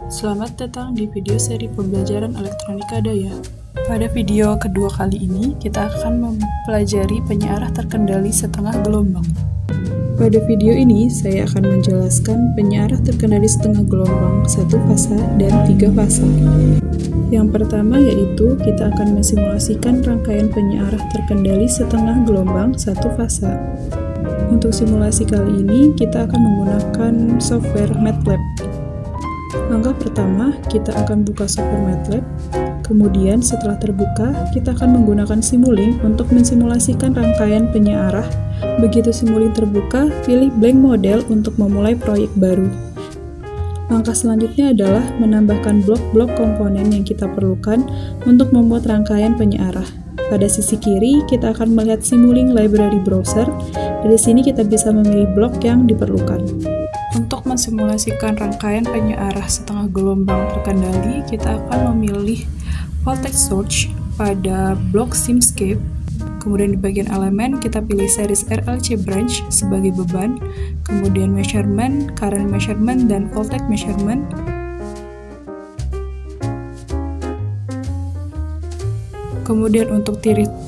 Selamat datang di video seri pembelajaran elektronika daya. Pada video kedua kali ini, kita akan mempelajari penyiarah terkendali setengah gelombang. Pada video ini, saya akan menjelaskan penyiarah terkendali setengah gelombang, satu fasa dan 3 fasa. Yang pertama yaitu kita akan mensimulasikan rangkaian penyiarah terkendali setengah gelombang, satu fasa. Untuk simulasi kali ini, kita akan menggunakan software MATLAB. Langkah pertama, kita akan buka software MATLAB. Kemudian setelah terbuka, kita akan menggunakan Simulink untuk mensimulasikan rangkaian penyiarah. Begitu Simulink terbuka, pilih blank model untuk memulai proyek baru. Langkah selanjutnya adalah menambahkan blok-blok komponen yang kita perlukan untuk membuat rangkaian penyiarah. Pada sisi kiri, kita akan melihat Simulink Library Browser. Dari sini kita bisa memilih blok yang diperlukan. Untuk mensimulasikan rangkaian penyiarah setengah gelombang terkendali, kita akan memilih voltage source pada blok Simscape. Kemudian di bagian elemen, kita pilih series RLC branch sebagai beban, kemudian measurement, current measurement, dan voltage measurement. Kemudian untuk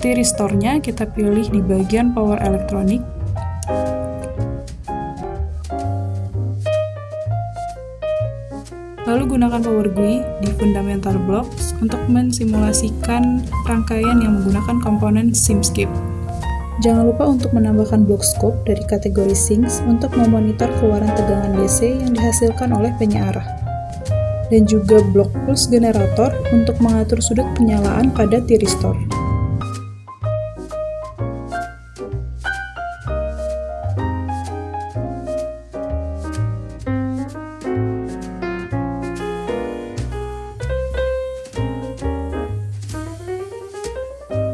thyristornya, kita pilih di bagian power electronic. Lalu gunakan power GUI di fundamental blocks untuk mensimulasikan rangkaian yang menggunakan komponen Simscape. Jangan lupa untuk menambahkan blok scope dari kategori Sinks untuk memonitor keluaran tegangan DC yang dihasilkan oleh penyiarah. Dan juga blok pulse generator untuk mengatur sudut penyalaan pada thyristor.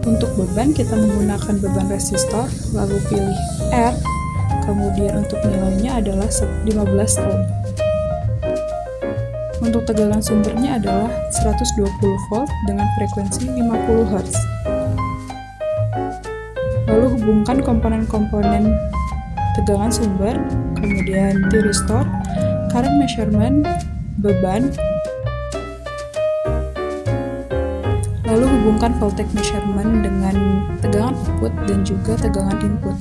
Untuk beban, kita menggunakan beban resistor, lalu pilih R, kemudian untuk nilainya adalah 15 ohm. Untuk tegangan sumbernya adalah 120 volt dengan frekuensi 50 Hz. Lalu hubungkan komponen-komponen tegangan sumber, kemudian thyristor, current measurement, beban, lalu hubungkan voltage measurement dengan tegangan output dan juga tegangan input.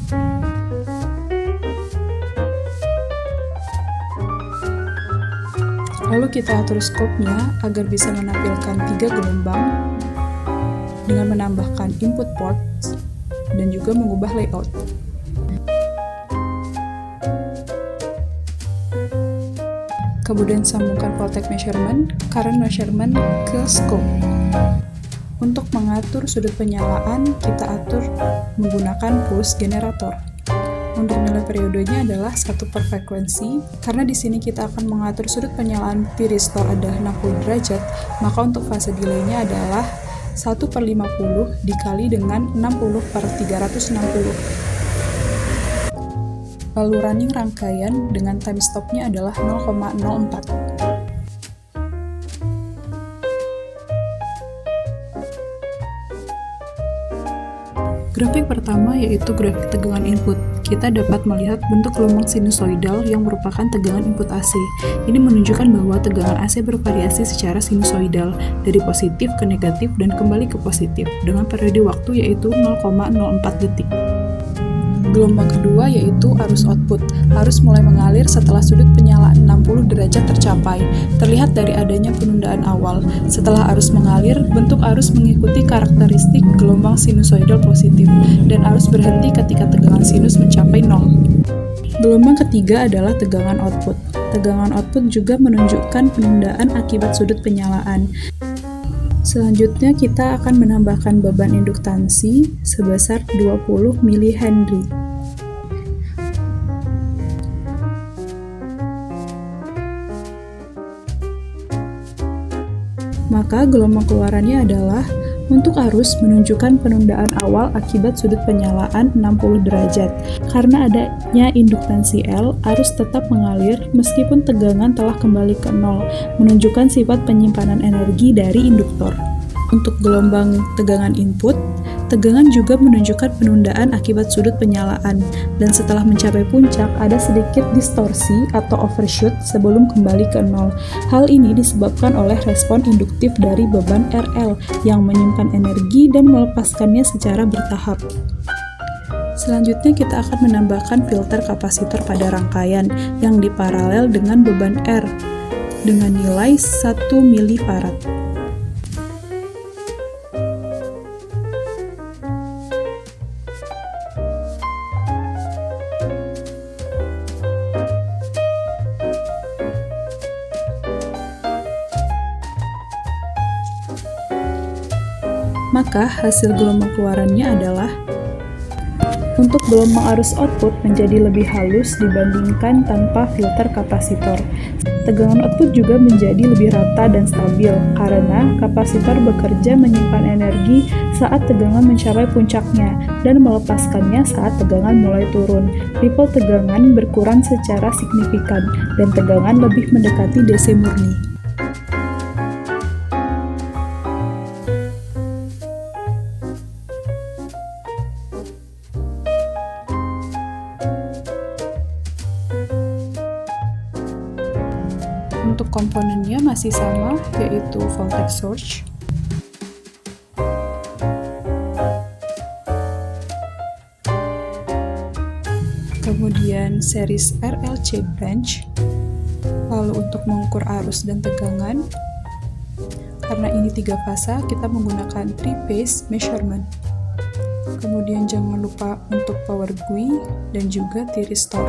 Lalu kita atur scope-nya agar bisa menampilkan 3 gelombang dengan menambahkan input ports dan juga mengubah layout. Kemudian sambungkan voltage measurement, current measurement ke scope. Untuk mengatur sudut penyalaan, kita atur menggunakan pulse generator. Untuk nilai periodenya adalah 1 per frekuensi. Karena di sini kita akan mengatur sudut penyalaan thyristor adalah 60 derajat, maka untuk fase delay-nya adalah 1 per 50 dikali dengan 60 per 360. Lalu running rangkaian dengan time stop-nya adalah 0,04. Grafik pertama yaitu grafik tegangan input. Kita dapat melihat bentuk gelombang sinusoidal yang merupakan tegangan input AC. Ini menunjukkan bahwa tegangan AC bervariasi secara sinusoidal dari positif ke negatif dan kembali ke positif dengan periode waktu yaitu 0,04 detik. Gelombang kedua yaitu arus output. Arus mulai mengalir setelah sudut penyalaan 60 derajat tercapai. Terlihat dari adanya penundaan awal. Setelah arus mengalir, bentuk arus mengikuti karakteristik gelombang sinusoidal positif dan arus berhenti ketika tegangan sinus mencapai 0. Gelombang ketiga adalah tegangan output. Tegangan output juga menunjukkan penundaan akibat sudut penyalaan. Selanjutnya kita akan menambahkan beban induktansi sebesar 20 mH. Maka gelombang keluarannya adalah untuk arus menunjukkan penundaan awal akibat sudut penyalaan 60 derajat. Karena adanya induktansi L, arus tetap mengalir meskipun tegangan telah kembali ke 0, menunjukkan sifat penyimpanan energi dari induktor. Untuk gelombang tegangan input, tegangan juga menunjukkan penundaan akibat sudut penyalaan, dan setelah mencapai puncak, ada sedikit distorsi atau overshoot sebelum kembali ke nol. Hal ini disebabkan oleh respon induktif dari beban RL yang menyimpan energi dan melepaskannya secara bertahap. Selanjutnya kita akan menambahkan filter kapasitor pada rangkaian yang diparalel dengan beban R dengan nilai 1 milifarad. Maka hasil gelombang keluarannya adalah untuk gelombang arus output menjadi lebih halus dibandingkan tanpa filter kapasitor. Tegangan output juga menjadi lebih rata dan stabil karena kapasitor bekerja menyimpan energi saat tegangan mencapai puncaknya dan melepaskannya saat tegangan mulai turun. Ripple tegangan berkurang secara signifikan dan tegangan lebih mendekati DC murni. Untuk komponennya masih sama, yaitu voltage source, kemudian series RLC branch. Lalu untuk mengukur arus dan tegangan, karena ini 3 fasa, kita menggunakan 3-phase measurement. Kemudian jangan lupa untuk power GUI dan juga thyristor.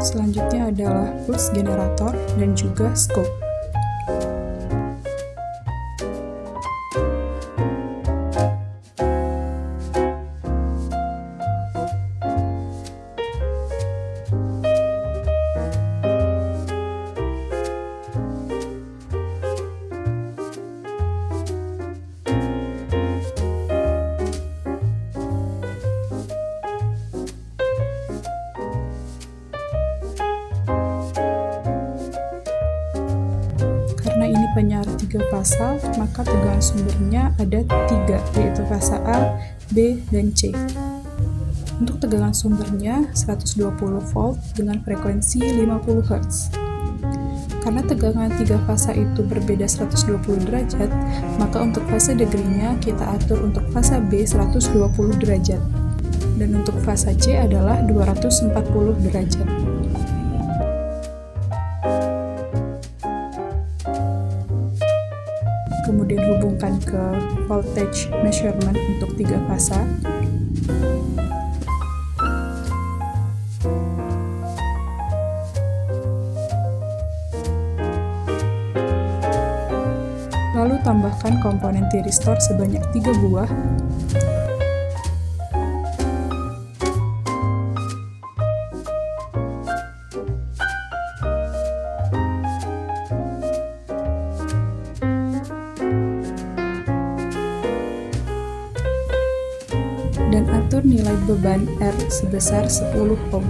Selanjutnya adalah pulse generator dan juga scope. Karena ini penyiar 3 fasa, maka tegangan sumbernya ada 3, yaitu fasa A, B, dan C. Untuk tegangan sumbernya 120 volt dengan frekuensi 50 Hz. Karena tegangan 3 fasa itu berbeda 120 derajat, maka untuk fase degree-nya kita atur untuk fasa B 120 derajat, dan untuk fasa C adalah 240 derajat. Kemudian hubungkan ke voltage measurement untuk 3 fasa. Lalu tambahkan komponen thyristor sebanyak 3 buah. Dan atur nilai beban R sebesar 10 ohm.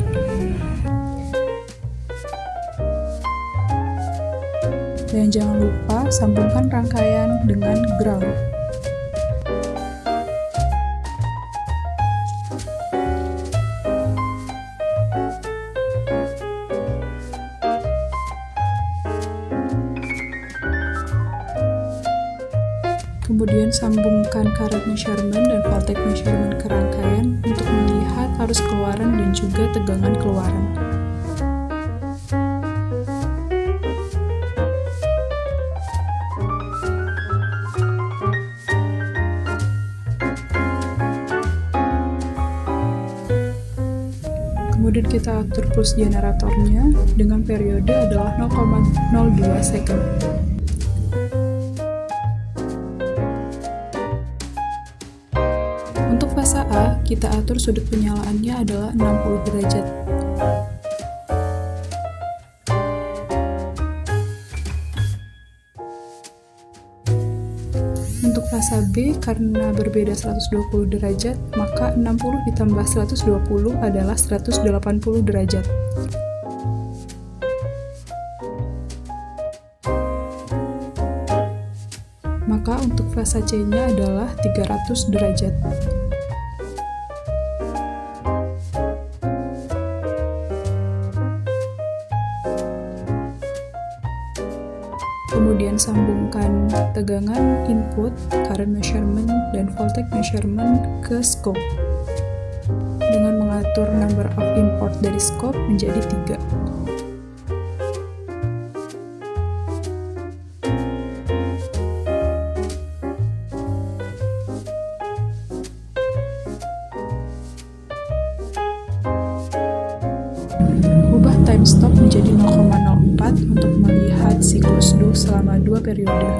Dan jangan lupa sambungkan rangkaian dengan ground. Kemudian sambungkan current measurement dan voltage measurement ke rangkaian untuk melihat arus keluaran dan juga tegangan keluaran. Kemudian kita atur pulse generatornya dengan periode adalah 0,02 second. Untuk fase A, kita atur sudut penyalaannya adalah 60 derajat. Untuk fasa B karena berbeda 120 derajat, maka 60 ditambah 120 adalah 180 derajat. Maka untuk fasa C-nya adalah 300 derajat. Kemudian sambungkan tegangan input, current measurement, dan voltage measurement ke scope dengan mengatur number of import dari scope menjadi 3. Ubah time stop menjadi 0,04 untuk melihat siklus Do selama 2 periode.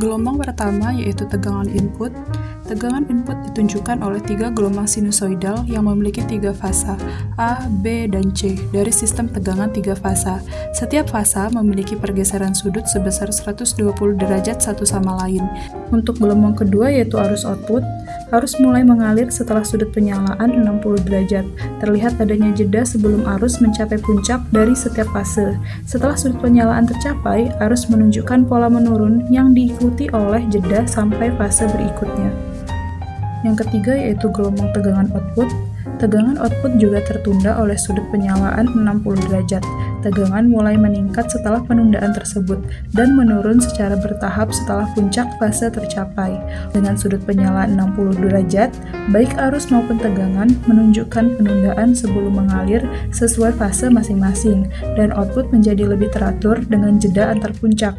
Gelombang pertama yaitu tegangan input. Tegangan input ditunjukkan oleh 3 gelombang sinusoidal yang memiliki 3 fasa, A, B, dan C, dari sistem tegangan 3 fasa. Setiap fasa memiliki pergeseran sudut sebesar 120 derajat satu sama lain. Untuk gelombang kedua yaitu arus output, arus mulai mengalir setelah sudut penyalaan 60 derajat. Terlihat adanya jeda sebelum arus mencapai puncak dari setiap fase. Setelah sudut penyalaan tercapai, arus menunjukkan pola menurun yang diikuti oleh jeda sampai fase berikutnya. Yang ketiga yaitu gelombang tegangan output. Tegangan output juga tertunda oleh sudut penyalaan 60 derajat. Tegangan mulai meningkat setelah penundaan tersebut dan menurun secara bertahap setelah puncak fase tercapai. Dengan sudut penyalaan 60 derajat, baik arus maupun tegangan menunjukkan penundaan sebelum mengalir sesuai fase masing-masing, dan output menjadi lebih teratur dengan jeda antar puncak.